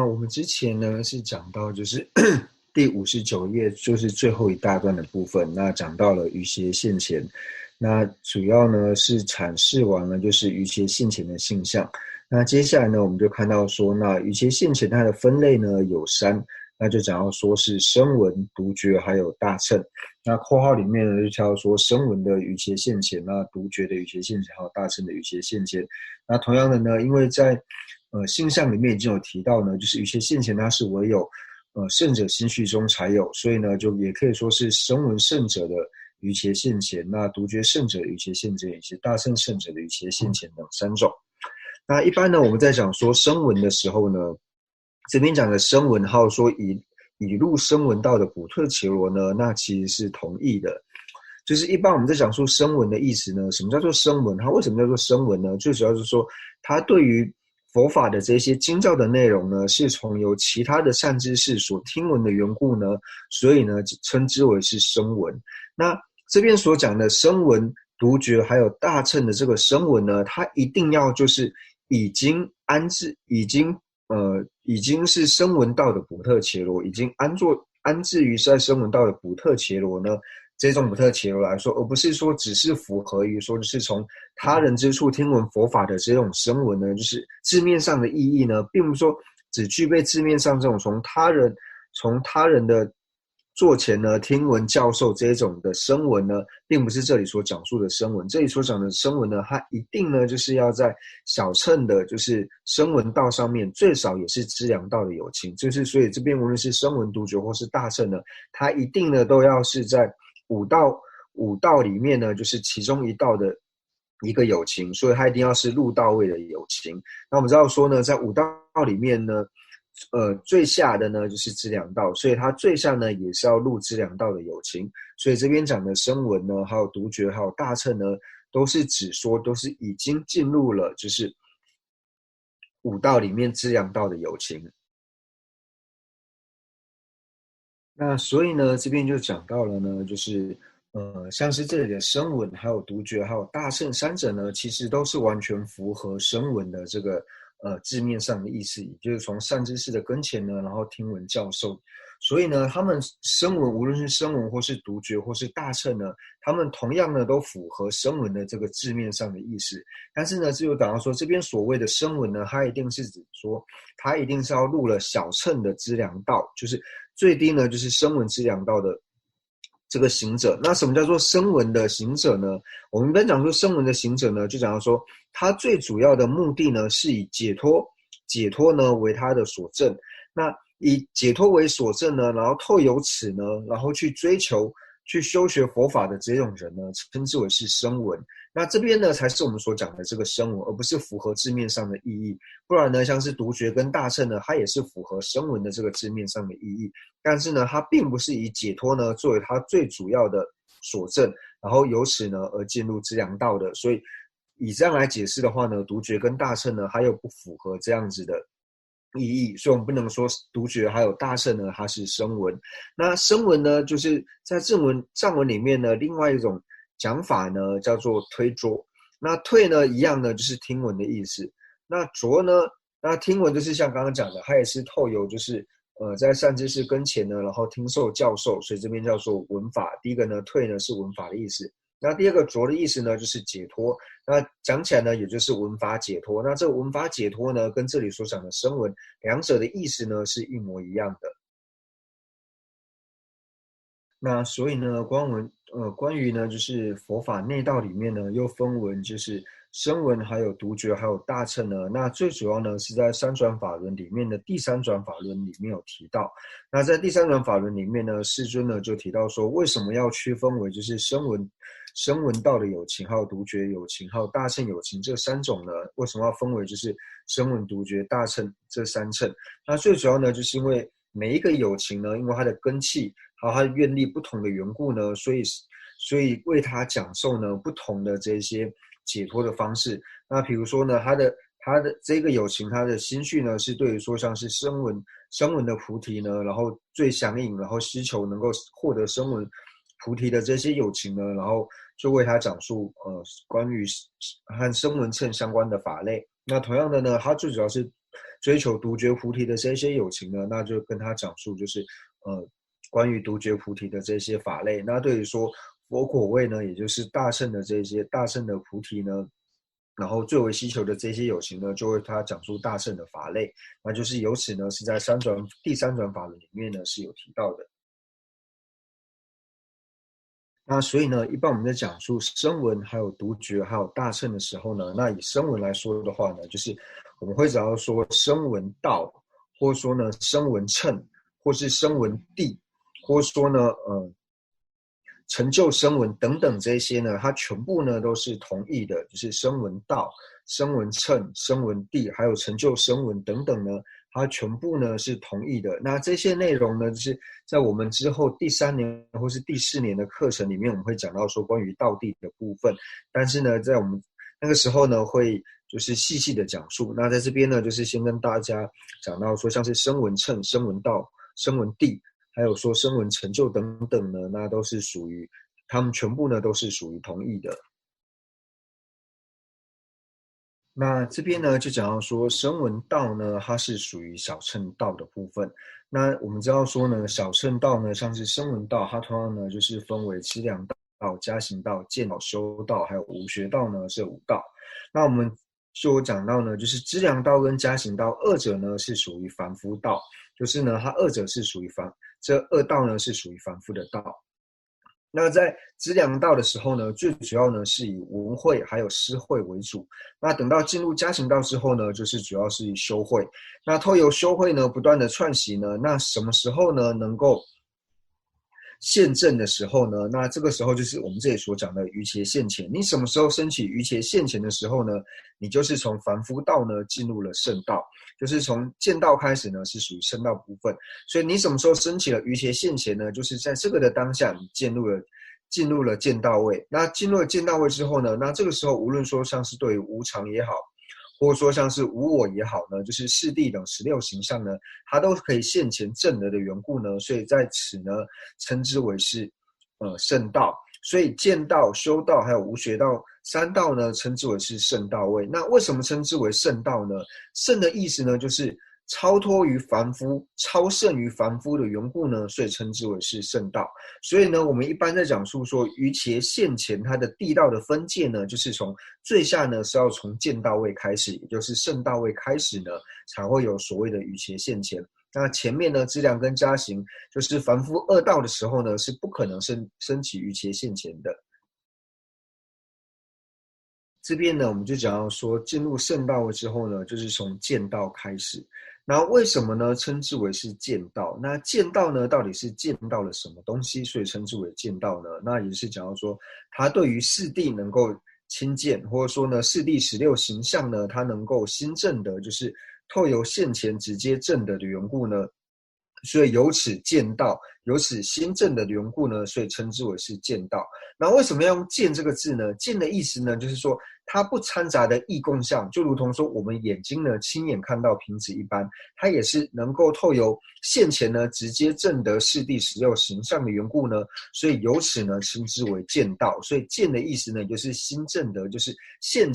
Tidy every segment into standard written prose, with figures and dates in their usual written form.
我们之前呢是讲到就是第59页，就是最后一大段的部分，那讲到了余邪现前，那主要呢是阐释完了就是余邪现前的性象。那接下来呢，我们就看到说，那余邪现前它的分类呢有三，那就讲到说是声闻、独觉还有大乘。那括号里面呢就挑说声闻的余邪现前，那独觉的余邪现前，还有大乘的余邪现前。那同样的呢，因为在性相里面已经有提到呢，就是余邪现前它是唯有圣者心绪中才有，所以呢就也可以说是声闻圣者的余邪现前，那独觉圣者的余邪现前，以及大乘圣者的余邪现前等三种。那一般呢，我们在讲说声闻的时候呢，这边讲的声闻，还有说已入声闻道的补特伽罗呢，那其实是同义的。就是一般我们在讲说声闻的意思呢，什么叫做声闻？它为什么叫做声闻呢？最主要是说，它对于佛法的这些经教的内容呢，是从由其他的善知识所听闻的缘故呢，所以呢称之为是声闻。那这边所讲的声闻、独觉还有大乘的这个声闻呢，它一定要就是已经是声闻道的补特伽罗，已经安置于在声闻道的补特伽罗呢，这种补特伽罗来说，而不是说只是符合于说就是从他人之处听闻佛法的这种声闻呢，就是字面上的意义呢，并不是说只具备字面上这种从他人的座前呢听闻教授这种的声闻呢，并不是这里所讲述的声闻。这里所讲的声闻呢，它一定呢就是要在小乘的就是声闻道上面，最少也是资粮道的有情，就是所以这边无论是声闻、独觉或是大乘呢，它一定呢都要是在五道里面呢，就是其中一道的一个有情，所以它一定要是入道位的有情。那我们知道说呢，在五道里面呢，最下的呢就是资粮道，所以它最下呢也是要入资粮道的有情。所以这边讲的声闻呢，还有独觉，还有大乘呢，都是指说都是已经进入了就是五道里面资粮道的有情。那所以呢，这边就讲到了呢，就是像是这里的声闻、还有独觉、还有大乘三者呢，其实都是完全符合声闻的这个字面上的意思，也就是从善知识的跟前呢，然后听闻教授。所以呢，他们声闻无论是声闻或是独觉或是大乘呢，他们同样呢都符合声闻的这个字面上的意思。但是呢，只有讲到说这边所谓的声闻呢，它一定是指说，它一定是要入了小乘的资粮道，就是最低呢就是声闻资粮道的这个行者。那什么叫做声闻的行者呢？我们一般讲说声闻的行者呢，就讲到说，他最主要的目的呢是以解脱呢为他的所证。那以解脱为所证呢，然后透由此呢，然后去追求、去修学佛法的这种人呢，称之为是声闻。那这边呢，才是我们所讲的这个声闻，而不是符合字面上的意义。不然呢，像是独觉跟大乘呢，它也是符合声闻的这个字面上的意义，但是呢，它并不是以解脱呢作为它最主要的所证，然后由此呢而进入资粮道的。所以以这样来解释的话呢，独觉跟大乘呢，它又不符合这样子的意义，所以我们不能说独觉还有大乘呢，它是声闻。那声闻呢，就是在藏文里面呢，另外一种讲法呢叫做推着。那推呢一样呢，就是听闻的意思。那着呢，那听闻就是像刚刚讲的，它也是透由就是在善知识跟前呢，然后听受教授，所以这边叫做闻法。第一个呢，退呢是闻法的意思。那第二个着的意思呢，就是解脱。那讲起来呢，也就是闻法解脱。那这个闻法解脱呢，跟这里所讲的声闻，两者的意思呢是一模一样的。那所以呢，关于呢，就是佛法内道里面呢，又分为就是声闻、还有独觉、还有大乘呢。那最主要呢是在三转法轮里面的第三转法轮里面有提到。那在第三转法轮里面呢，世尊呢就提到说，为什么要区分为就是声闻道的有情，还有独觉有情，还有大乘有情这三种呢？为什么要分为就是声闻、独觉、大乘这三乘？那最主要呢，就是因为每一个有情呢，因为它的根器还有它的愿力不同的缘故呢，所以为他讲授呢不同的这些解脱的方式。那比如说呢，他的这个有情，他的心绪呢是对于说像是声闻的菩提呢，然后最相应，然后希求能够获得声闻菩提的这些有情呢，然后就为他讲述关于和声闻乘相关的法类。那同样的呢，他最主要是追求独觉菩提的这些有情呢，那就跟他讲述就是关于独觉菩提的这些法类。那对于说佛果位呢，也就是大乘的这些大乘的菩提呢，然后最为希求的这些有情呢，就为他讲述大乘的法类。那就是由此呢，是在第三转法轮里面呢是有提到的。那所以呢，一般我们在讲述声闻、还有独觉、还有大乘的时候呢，那以声闻来说的话呢，就是我们会讲到说声闻道，或者说呢声闻乘，或是声闻地，或者说呢成就声闻等等这些呢，它全部呢都是同义的，就是声闻道、声闻乘、声闻地，还有成就声闻等等呢，它全部呢是同义的。那这些内容呢，就是在我们之后第3年或是第4年的课程里面，我们会讲到说关于道地的部分。但是呢，在我们那个时候呢，会就是细细的讲述。那在这边呢，就是先跟大家讲到说，像是声闻乘、声闻道、声闻地，还有说声闻成就等等呢，那都是属于他们全部呢都是属于同义的。那这边呢就讲到说声闻道呢，它是属于小乘道的部分。那我们知道说呢，小乘道呢，像是声闻道，它通常呢就是分为资粮道、加行道、见道、修道，还有无学道呢是5道。那我们就讲到呢，就是资粮道跟加行道二者呢是属于凡夫道，就是呢它二者是属于这2道呢是属于凡夫的道。那在资粮道的时候呢，最主要呢是以闻慧还有思慧为主。那等到进入加行道之后呢，就是主要是以修慧。那透由修慧呢，不断的串习呢，那什么时候呢能够现证的时候呢，那这个时候就是我们这里所讲的瑜伽现前。你什么时候升起瑜伽现前的时候呢，你就是从凡夫道呢进入了圣道，就是从见道开始呢是属于圣道部分。所以你什么时候升起了瑜伽现前呢，就是在这个的当下，你进入了见道位。那进入了见道位之后呢，那这个时候无论说像是对于无常也好，或者说像是无我也好呢，就是四谛等16形象呢，它都可以现前证得的缘故呢，所以在此呢称之为是圣道。所以见道、修道还有无学道3道呢，称之为是圣道位。那为什么称之为圣道呢？圣的意思呢，就是超脱于凡夫、超胜于凡夫的缘故呢，所以称之为是圣道。所以呢，我们一般在讲述说瑜伽现前它的地道的分界呢，就是从最下呢是要从见道位开始，也就是圣道位开始呢，才会有所谓的瑜伽现前。那前面呢，资粮跟加行，就是凡夫2道的时候呢，是不可能升起瑜伽现前的。这边呢，我们就讲到说，进入圣道位之后呢，就是从见道开始。那为什么呢？称之为是见道。那见道呢，到底是见到了什么东西，所以称之为见道呢？那也是讲到说，他对于四谛能够亲见，或者说呢，四谛16形象呢，他能够心证得，就是透由现前直接证得的缘故呢，所以由此见道，由此心证的缘故呢，所以称之为是见道。那为什么要用见这个字呢？见的意思呢，就是说它不掺杂的异共相，就如同说我们眼睛呢亲眼看到瓶子一般，它也是能够透由现前呢直接证得四谛16形象的缘故呢，所以由此呢称之为见道。所以见的意思呢，就是心证得，就是现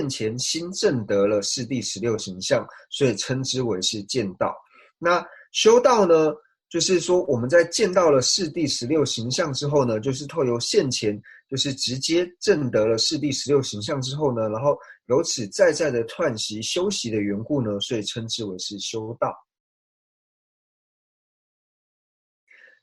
前心证得了四谛16形象，所以称之为是见道。那修道呢，就是说我们在见到了四谛16形象之后呢，就是透由现前就是直接证得了四谛16形象之后呢，然后由此在的串习修习的缘故呢，所以称之为是修道。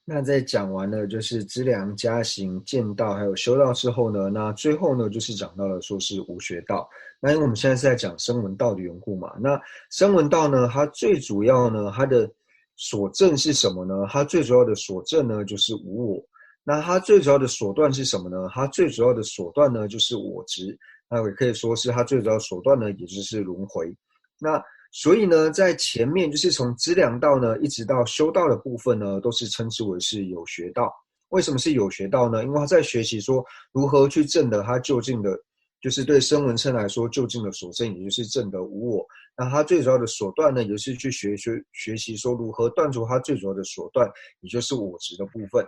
那在讲完了就是资粮、加行、见道还有修道之后呢，那最后呢就是讲到了说是无学道。那因为我们现在是在讲声闻道的缘故嘛，那声闻道呢，它最主要呢，它的所证是什么呢？它最主要的所证呢就是无我。那它最主要的所断是什么呢？它最主要的所断呢就是我执。那也可以说是它最主要所断呢，也就是轮回。那所以呢，在前面就是从资粮道呢，一直到修道的部分呢，都是称之为是有学道。为什么是有学道呢？因为他在学习说如何去证得他究竟的，就是对声闻乘来说究竟的所证，也就是证得无我。那他最主要的所断呢，也是去学习说如何断除他最主要的所断，也就是我执的部分。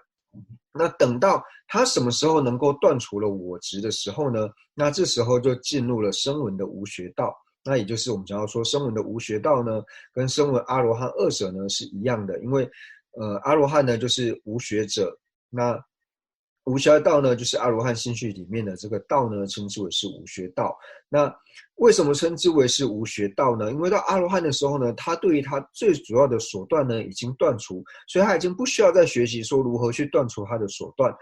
那等到他什么时候能够断除了我执的时候呢？那这时候就进入了声闻的无学道。那也就是我们讲到说声闻的无学道呢，跟声闻阿罗汉二者呢是一样的，因为阿罗汉呢就是无学者，那无学道呢就是阿罗汉心绪里面的这个道呢，称之为是无学道。那为什么称之为是无学道呢？因为到阿罗汉的时候呢，他对于他最主要的手段呢已经断除，所以他已经不需要再学习说如何去断除他的手段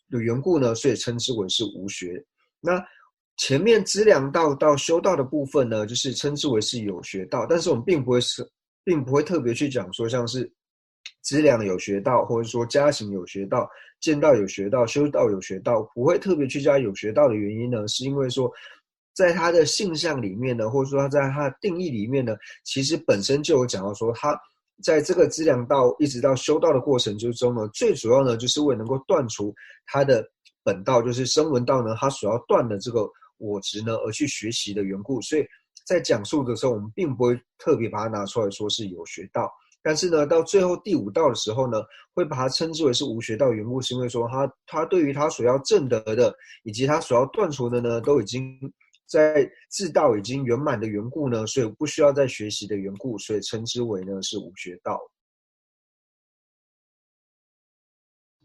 的缘故呢，所以称之为是无学。那前面资粮道到修道的部分呢，就是称之为是有学道，但是我们并不会特别去讲说像是资粮有学道，或者说加行有学道、见道有学道、修道有学道，不会特别去加有学道的原因呢，是因为说在他的性相里面呢，或者说他在他的定义里面呢，其实本身就有讲到说他在这个资粮道一直到修道的过程之中呢，最主要呢就是为能够断除他的本道，就是声闻道呢，他所要断的这个我执呢，而去学习的缘故，所以在讲述的时候，我们并不会特别把它拿出来说是有学道。但是呢，到最后第五道的时候呢，会把它称之为是无学道缘故，是因为说他对于他所要证得的，以及他所要断除的呢，都已经在自道已经圆满的缘故呢，所以不需要再学习的缘故，所以称之为呢是无学道。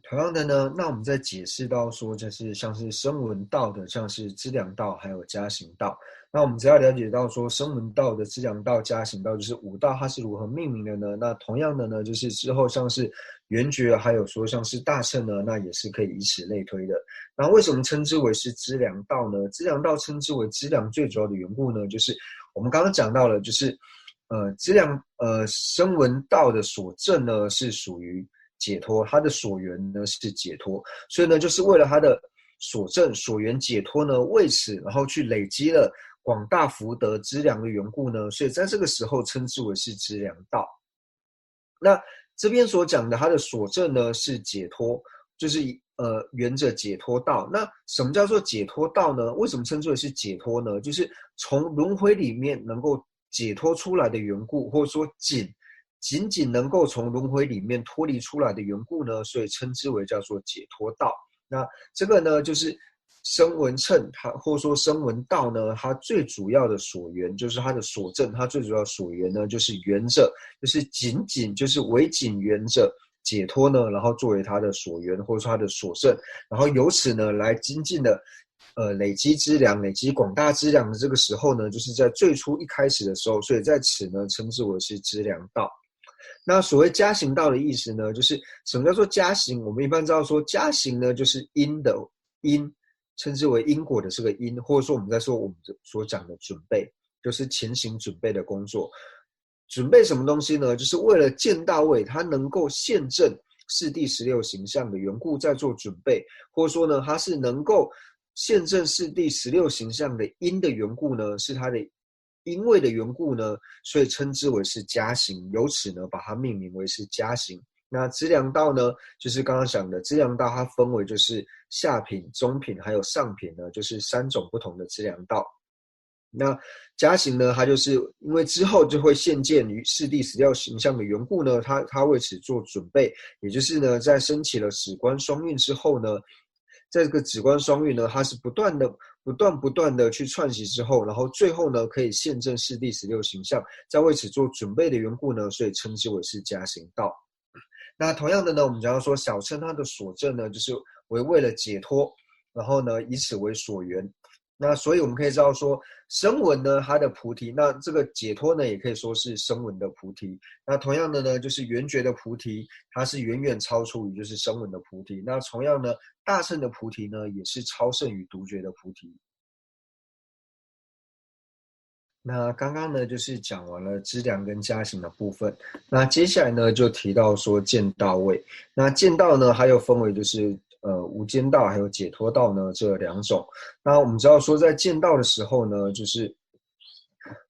同样的呢，那我们再解释到说，就是像是声闻道的，像是资粮道，还有加行道。那我们只要了解到说，声闻道的资粮道、加行道，就是五道它是如何命名的呢？那同样的呢，就是之后像是圆觉，还有说像是大乘呢，那也是可以以此类推的。那为什么称之为是资粮道呢？资粮道称之为资粮最主要的缘故呢，就是我们刚刚讲到了，就是声闻道的所证呢是属于解脱，它的所缘呢是解脱，所以呢，就是为了它的所证所缘解脱呢，为此然后去累积了广大福德资粮的缘故呢，所以在这个时候称之为是资粮道。那这边所讲的它的所证呢是解脱，就是沿着解脱道。那什么叫做解脱道呢？为什么称之为是解脱呢？就是从轮回里面能够解脱出来的缘故，或者说仅仅能够从轮回里面脱离出来的缘故呢，所以称之为叫做解脱道。那这个呢，就是声闻乘，它或者说声闻道呢，它最主要的所缘，就是它的所证，它最主要的所缘呢，就是缘着，就是就是唯仅缘着解脱呢，然后作为它的所缘，或者说它的所证，然后由此呢来精进的累积资粮，累积广大资粮的这个时候呢，就是在最初一开始的时候，所以在此呢称之为是资粮道。那所谓加行道的意思呢，就是什么叫做加行？我们一般知道说加行呢，就是因的因，称之为因果的这个因，或者说我们在说我们所讲的准备，就是前行准备的工作。准备什么东西呢？就是为了见大位，他能够现证是第16形象的缘故，在做准备，或者说呢，他是能够现证是第16形象的因的缘故呢，是他的因为的缘故呢，所以称之为是加行，由此呢，把它命名为是加行。那资粮道呢，就是刚刚讲的资粮道，它分为就是下品、中品还有上品呢，就是3种不同的资粮道。那加行呢，它就是因为之后就会现见于四谛16形象的缘故呢，它为此做准备，也就是呢，在升起了止观双运之后呢，在这个止观双运呢，它是不断的去串习之后，然后最后呢，可以现证四谛16形象，在为此做准备的缘故呢，所以称之为是加行道。那同样的呢，我们讲到说小乘它的所证呢，就是为了解脱，然后呢，以此为所缘。那所以我们可以知道说，声闻呢，它的菩提，那这个解脱呢，也可以说是声闻的菩提。那同样的呢，就是圆觉的菩提，它是远远超出于就是声闻的菩提。那同样呢，大乘的菩提呢，也是超胜于独觉的菩提。那刚刚呢，就是讲完了资粮跟加行的部分。那接下来呢，就提到说见道位。那见道呢，还有分为就是无间道还有解脱道呢这2种。那我们知道说，在见道的时候呢，就是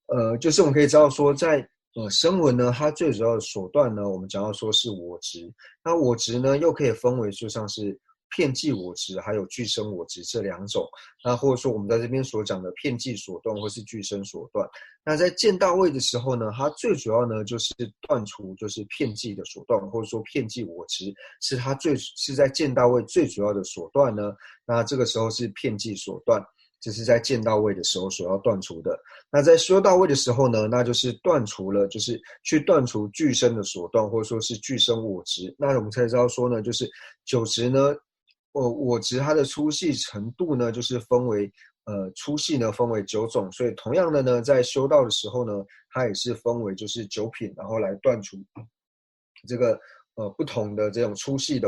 我们可以知道说在，声闻呢，它最主要的手段呢，我们讲到说是我执。那我执呢，又可以分为就像是遍计我执，还有俱生我执这2种。那或者说我们在这边所讲的遍计所断，或是俱生所断。那在见道位的时候呢，它最主要呢就是断除就是遍计的所断，或者说遍计我执，是在见道位最主要的所断呢。那这个时候是遍计所断。这是在见到位的时候所要断除的。那在修到位的时候呢，那就是断除了，就是去断除俱生的所断，或者说是俱生我执。那我们才知道说呢，就是九执呢，我执它的粗细程度呢，就是分为粗细呢分为9种，所以同样的呢，在修道的时候呢，它也是分为就是9品，然后来断除这个不同的这种粗细的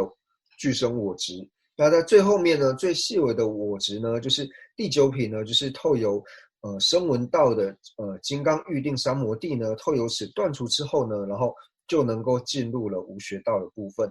俱生我执。那在最后面呢，最细微的我执呢，就是第9品呢，就是透由声闻道的金刚预定三摩地呢，透由此断除之后呢，然后就能够进入了无学道的部分。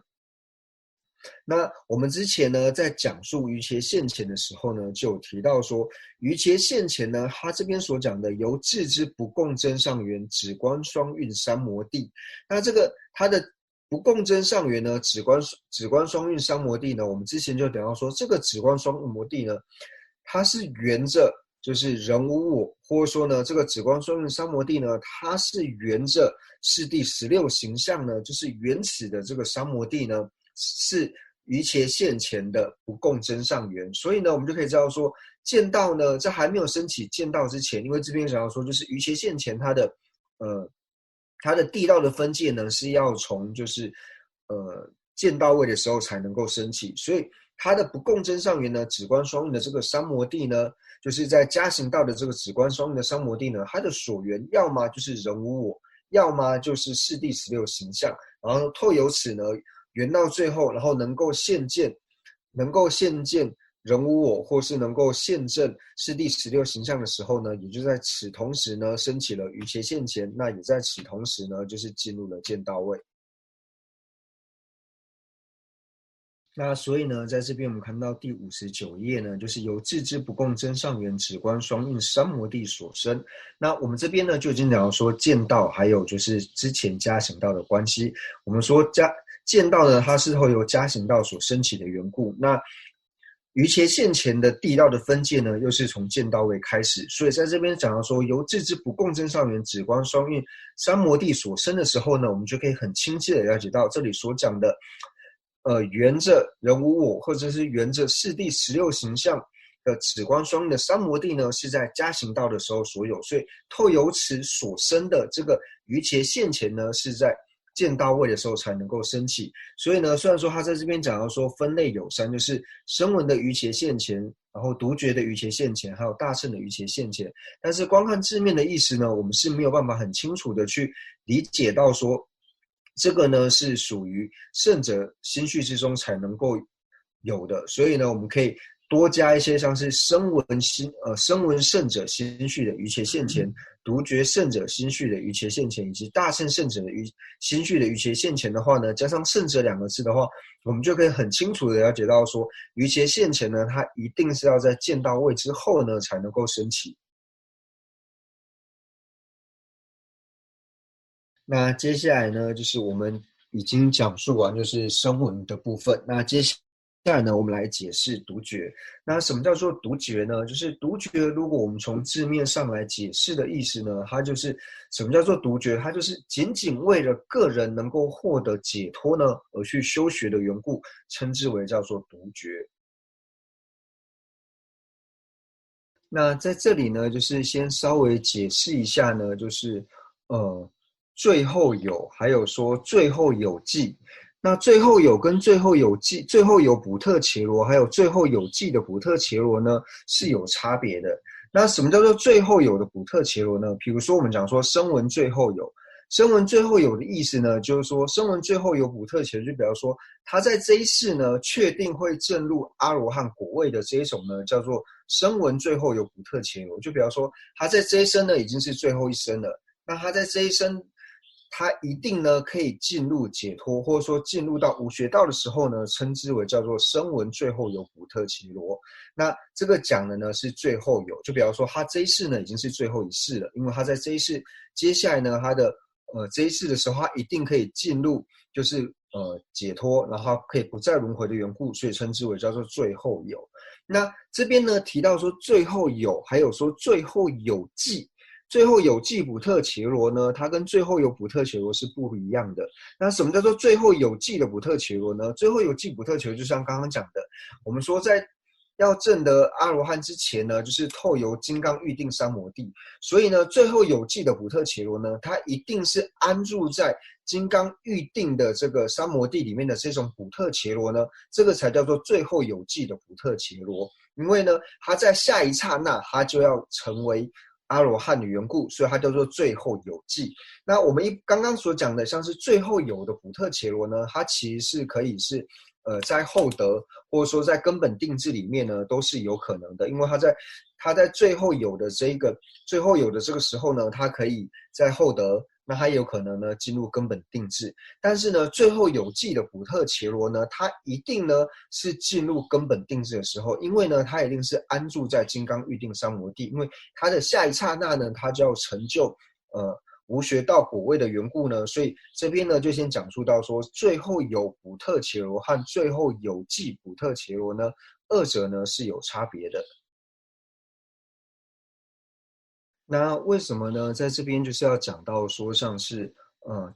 那我们之前呢，在讲述瑜伽现前的时候呢，就有提到说，瑜伽现前呢，他这边所讲的由智之不共真上缘，止观双运三摩地。那这个它的不共真上缘呢，止观双运三摩地呢，我们之前就讲到说，这个止观双运摩地呢，它是沿着就是人无我，或者说呢，这个止观双运三摩地呢，它是沿着是第16行相呢，就是原始的这个三摩地呢，是瑜伽现前的不共真上缘。所以呢，我们就可以知道说，见道呢，在还没有升起见道之前，因为这边想要说，就是瑜伽现前它的地道的分界呢，是要从就是见到位的时候才能够升起，所以它的不共真上缘呢，止观双运的这个三摩地呢，就是在加行道的这个止观双运的三摩地呢，它的所缘要么就是人无我，要么就是是第16行相，然后透由此呢，缘到最后，然后能够现见人无我，或是能够现证是第16行相的时候呢，也就在此同时呢，升起了瑜伽现前，那也在此同时呢，就是进入了见道位。那所以呢，在这边我们看到第59页呢，就是由智之不共真上缘，止观双运三摩地所生。那我们这边呢，就已经讲到说见道，还有就是之前加行道的关系。我们说见道呢，它是会由加行道所升起的缘故。那瑜伽现前的地道的分界呢，又是从见道位开始。所以在这边讲到说，由智之不共真上缘，止观双运三摩地所生的时候呢，我们就可以很清晰的了解到这里所讲的。沿着人无我，或者是沿着是第16行相的止观双运的三摩地呢，是在加行道的时候所有，所以透由此所生的这个瑜伽现前呢，是在见道位的时候才能够升起。所以呢，虽然说他在这边讲到说分类有3，就是声闻的瑜伽现前，然后独觉的瑜伽现前，还有大乘的瑜伽现前，但是光看字面的意思呢，我们是没有办法很清楚的去理解到说。这个呢是属于圣者心绪之中才能够有的，所以呢，我们可以多加一些像是声闻圣者心绪的瑜伽现前，独觉圣者心绪的瑜伽现前，以及大乘圣者的心绪的瑜伽现前的话呢，加上圣者2个字的话，我们就可以很清楚的了解到说，瑜伽现前呢，它一定是要在见到位之后呢才能够升起。那接下来呢，就是我们已经讲述完就是声闻的部分。那接下来呢，我们来解释独觉。那什么叫做独觉呢？就是独觉，如果我们从字面上来解释的意思呢，它就是什么叫做独觉？它就是仅仅为了个人能够获得解脱呢而去修学的缘故，称之为叫做独觉。那在这里呢，就是先稍微解释一下呢，就是最后有，还有说最后有记。那最后有跟最后有记，最后有补特伽罗，还有最后有记的补特伽罗呢，是有差别的。那什么叫做最后有的补特伽罗呢？比如说我们讲说声闻最后有，声闻最后有的意思呢，就是说声闻最后有补特伽罗，就比方说他在这一世呢，确定会证入阿罗汉果位的这一种呢，叫做声闻最后有补特伽罗。就比方说他在这一生呢，已经是最后一生了，那他在这一生。他一定呢可以进入解脱，或者说进入到无学道的时候呢，称之为叫做声闻最后有补特伽罗。那这个讲的呢是最后有，就比方说他这一世呢已经是最后一世了，因为他在这一世接下来呢他的这一世的时候，他一定可以进入就是解脱，然后可以不再轮回的缘故，所以称之为叫做最后有。那这边呢提到说最后有，还有说最后有记。最后有记补特伽罗呢，它跟最后有补特伽罗是不一样的。那什么叫做最后有记的补特伽罗呢？最后有记补特伽罗就像刚刚讲的，我们说在要证得阿罗汉之前呢，就是透由金刚喻定三摩地。所以呢，最后有记的补特伽罗呢，它一定是安住在金刚喻定的这个三摩地里面的这种补特伽罗呢，这个才叫做最后有记的补特伽罗。因为呢，它在下一刹那，它就要成为阿罗汉的缘故，所以它叫做最后有记。那我们刚刚所讲的，像是最后有的补特伽罗呢，它其实是可以是在后得，或者说在根本定制里面呢，都是有可能的，因为它在最后有的这个时候呢，它可以在后得，那它也有可能呢进入根本定制。但是呢，最后有记的补特伽罗呢，它一定呢是进入根本定制的时候，因为呢，它一定是安住在金刚喻定三摩地，因为它的下一刹那呢，它就要成就无学道果位的缘故呢，所以这边呢就先讲述到说，最后有补特伽罗和最后有记补特伽罗呢，二者呢是有差别的。那为什么呢？在这边就是要讲到说，像是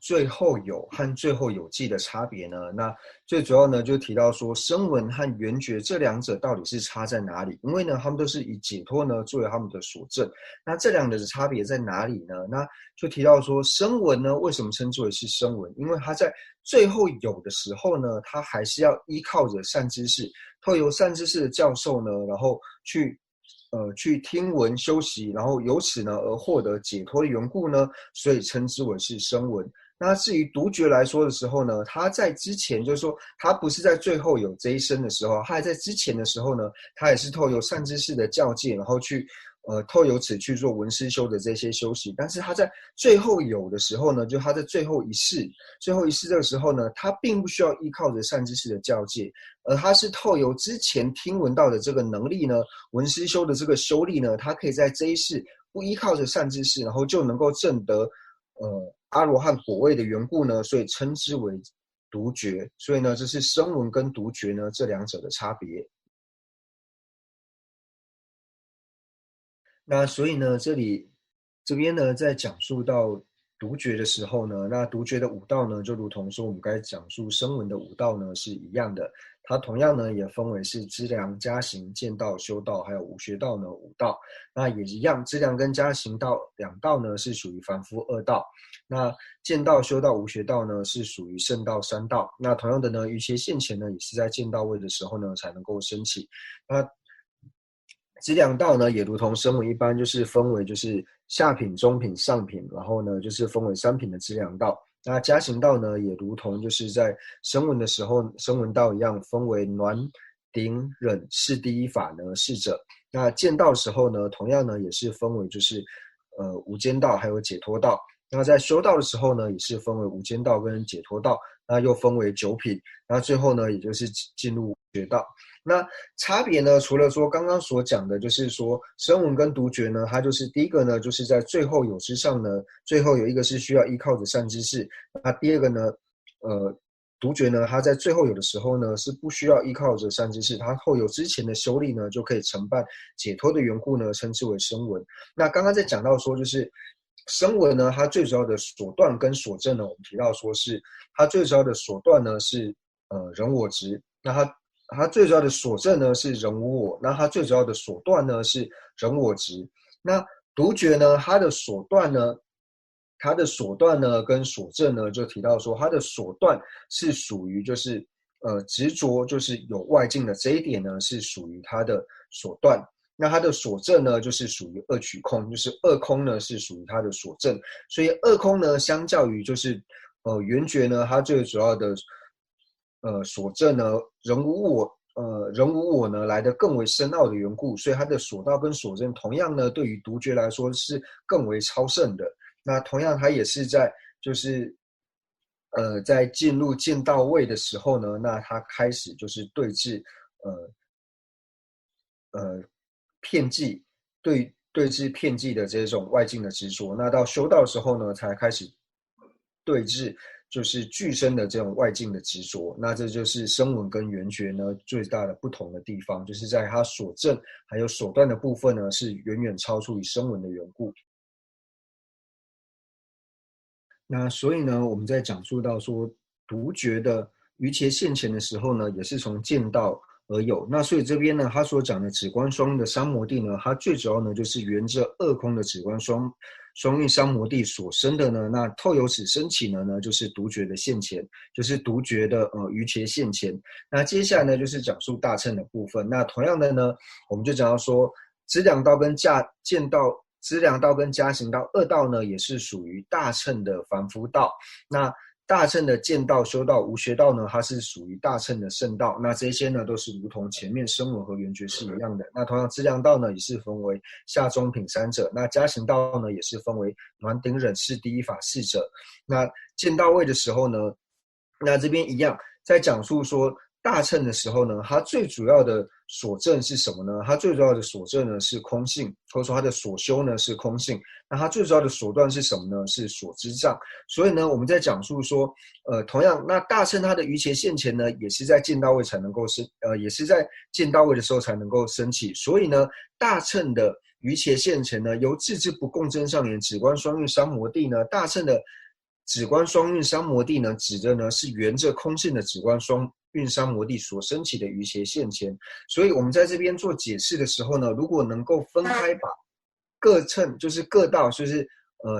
最后有和最后有记的差别呢？那最主要呢就提到说，声闻和缘觉这两者到底是差在哪里？因为呢，他们都是以解脱呢作为他们的所证。那这两者的差别在哪里呢？那就提到说，声闻呢为什么称之为是声闻？因为它在最后有的时候呢，它还是要依靠着善知识，透由善知识的教授呢，然后去听闻修习，然后由此呢而获得解脱的缘故呢，所以称之为是声闻。那至于独觉来说的时候呢，他在之前就是说，他不是在最后有这一生的时候，他还在之前的时候呢，他也是透由善知识的教诫，然后去透由此去做闻思修的这些修习。但是他在最后有的时候呢，就他在最后一世这个时候呢，他并不需要依靠着善知识的教诫，而他是透由之前听闻到的这个能力呢，闻思修的这个修力呢，他可以在这一世不依靠着善知识，然后就能够证得阿罗汉果位的缘故呢，所以称之为独觉。所以呢，这是声闻跟独觉呢这两者的差别。那所以呢，这边呢，在讲述到独觉的时候呢，那独觉的五道呢，就如同说我们刚才讲述声闻的五道呢是一样的，它同样呢也分为是资粮、加行、见道、修道，还有无学道呢五道。那也一样，资粮跟加行道两道呢是属于凡夫二道，那见道、修道、无学道呢是属于圣道三道。那同样的呢，一些现前呢也是在见道位的时候呢才能够升起。那资粮道呢，也如同声闻一般，就是分为就是下品、中品、上品，然后呢就是分为三品的资粮道。那加行道呢，也如同就是在声闻的时候，声闻道一样，分为暖、顶、忍是第一法呢是者。那见道的时候呢，同样呢也是分为就是无间道还有解脱道。那在修道的时候呢，也是分为无间道跟解脱道，那又分为九品，那最后呢，也就是进入觉道。那差别呢，除了说刚刚所讲的，就是说声闻跟独觉呢，它就是第一个呢，就是在最后有之上呢，最后有一个是需要依靠着善知识，那第二个呢，独觉呢，它在最后有的时候呢，是不需要依靠着善知识，它后有之前的修力呢，就可以承办解脱的缘故呢，称之为声闻。那刚刚在讲到说，就是声闻呢，它最主要的所断跟所证呢，我们提到说是它最主要的所断呢是人我执，那它最主要的所证呢是人无我，那它最主要的所断呢是人我执。那独觉呢，它的所断呢跟所证呢，就提到说它的所断是属于就是执着，就是有外境的这一点呢是属于它的所断。那它的所证呢，就是属于二取空，就是二空呢是属于它的所证。所以二空呢，相较于就是圆觉呢，它最主要的所证呢，人无我呢来的更为深奥的缘故，所以它的所道跟所证同样呢，对于独觉来说是更为超胜的。那同样，它也是在就是在进入见道位的时候呢，那它开始就是对峙片剂对峙片剂的这种外境的执着。那到修道的时候呢，才开始对峙就是具身的这种外境的执着。那这就是声闻跟缘觉呢最大的不同的地方，就是在它所证还有所断的部分呢，是远远超出于声闻的缘故。那所以呢，我们在讲述到说独觉的于其现前的时候呢，也是从见道而有。那所以这边呢，他所讲的止观双运的三摩地呢，它最主要呢就是沿着二空的止观双运三摩地所生的呢，那透由此升起呢，就是独觉的现前，就是独觉的瑜伽现前。那接下来呢，就是讲述大乘的部分。那同样的呢，我们就讲到说，资粮道跟见道。资粮道跟加行道二道呢，也是属于大乘的凡夫道。那大乘的见道、修道、无学道呢，它是属于大乘的圣道。那这些呢，都是如同前面声闻和缘觉是一样的。那同样资粮道呢，也是分为下中品三者。那加行道呢，也是分为暖顶忍是第一法四者。那见到位的时候呢，那这边一样，在讲述说大乘的时候呢，它最主要的所证是什么呢？它最主要的所证呢是空性，或者说它的所修呢是空性。那它最主要的手段是什么呢？是所知障。所以呢，我们在讲述说，同样，那大乘它的瑜伽现前呢，也是在见到位才能够也是在见到位的时候才能够升起。所以呢，大乘的瑜伽现前呢，由自知不共真上缘止观双运三摩地呢，大乘的止观双运三摩地呢，指的呢是沿着空性的止观双运三摩地所升起的瑜伽现前。所以我们在这边做解释的时候呢，如果能够分开把各乘就是各道，就是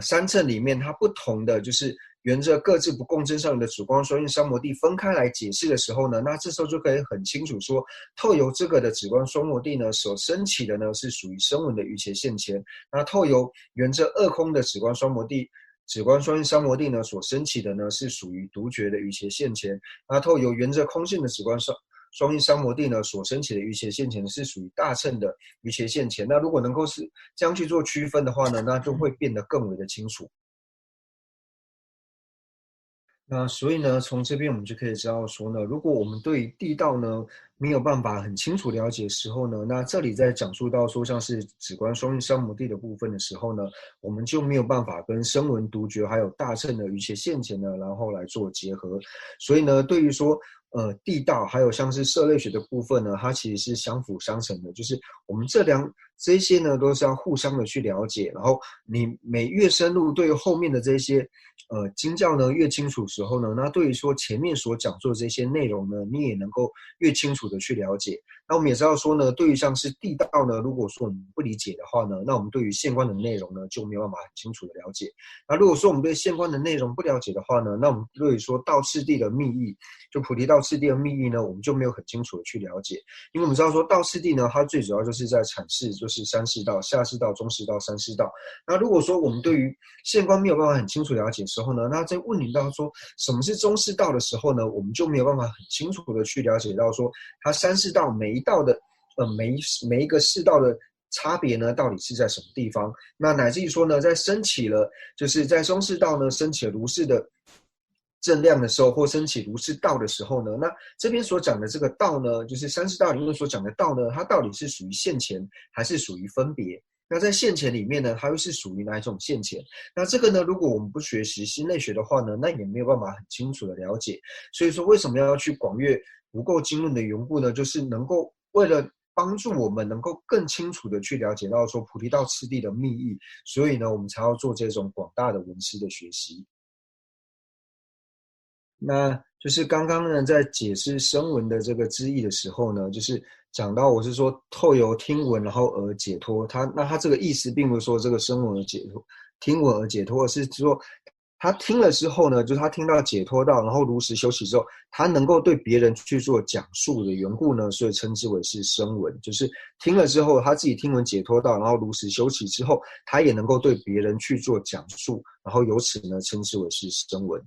三乘里面它不同的就是沿着各自不共真上缘的止观双运三摩地分开来解释的时候呢，那这时候就可以很清楚说，透由这个的止观双摩地呢所升起的呢是属于声闻的瑜伽现前，那透由沿着二空的止观双运三摩地呢所升起的呢是属于独觉的瑜伽现前，那透由沿着空性的止观双运三摩地呢所升起的瑜伽现前是属于大乘的瑜伽现前。那如果能够是这样去做区分的话呢，那就会变得更为的清楚。那所以呢，从这边我们就可以知道说呢，如果我们对于地道呢没有办法很清楚了解的时候呢，那这里在讲述到说像是止观双运三摩地的部分的时候呢，我们就没有办法跟声闻独觉还有大乘的瑜伽现前呢，然后来做结合。所以呢，对于说地道还有像是涉类学的部分呢，它其实是相辅相成的，就是我们这些呢都是要互相的去了解，然后你越深入，对于后面的这些经教呢越清楚的时候呢，那对于说前面所讲述的这些内容呢，你也能够越清楚的去了解。那我们也知道说呢，对于像是地道呢，如果说我们不理解的话呢，那我们对于现观的内容呢就没有办法很清楚的了解。那如果说我们对现观的内容不了解的话呢，那我们对于说道次第的密意，就菩提道次第的密意呢，我们就没有很清楚的去了解。因为我们知道说道次第呢，它最主要就是在阐释就是三世道、下世道、中世道、三世道。那如果说我们对于现观没有办法很清楚了解的时候呢，那在问你到说什么是中世道的时候呢，我们就没有办法很清楚的去了解到说它三世道每一道的每一个世道的差别呢，到底是在什么地方？那乃至于说呢，在升起了就是在中世道呢升起了如是的正量的时候，或升起如是道的时候呢，那这边所讲的这个道呢，就是三世道里面所讲的道呢，它到底是属于现前还是属于分别？那在现前里面呢，它又是属于哪一种现前？那这个呢，如果我们不学习心类学的话呢，那也没有办法很清楚的了解。所以说，为什么要去广阅无垢经论的缘故呢？就是能够为了帮助我们能够更清楚的去了解到说菩提道次第的密意，所以呢，我们才要做这种广大的闻思的学习。那就是刚刚呢，在解释声闻的这个知义的时候呢，就是讲到我是说透由听闻然后而解脱，他这个意思并不是说这个声闻而解脱，听闻而解脱，而是说他听了之后呢，就是他听到解脱到，然后如实修起之后，他能够对别人去做讲述的缘故呢，所以称之为是声闻。就是听了之后，他自己听闻解脱到，然后如实修起之后，他也能够对别人去做讲述，然后由此呢称之为是声闻。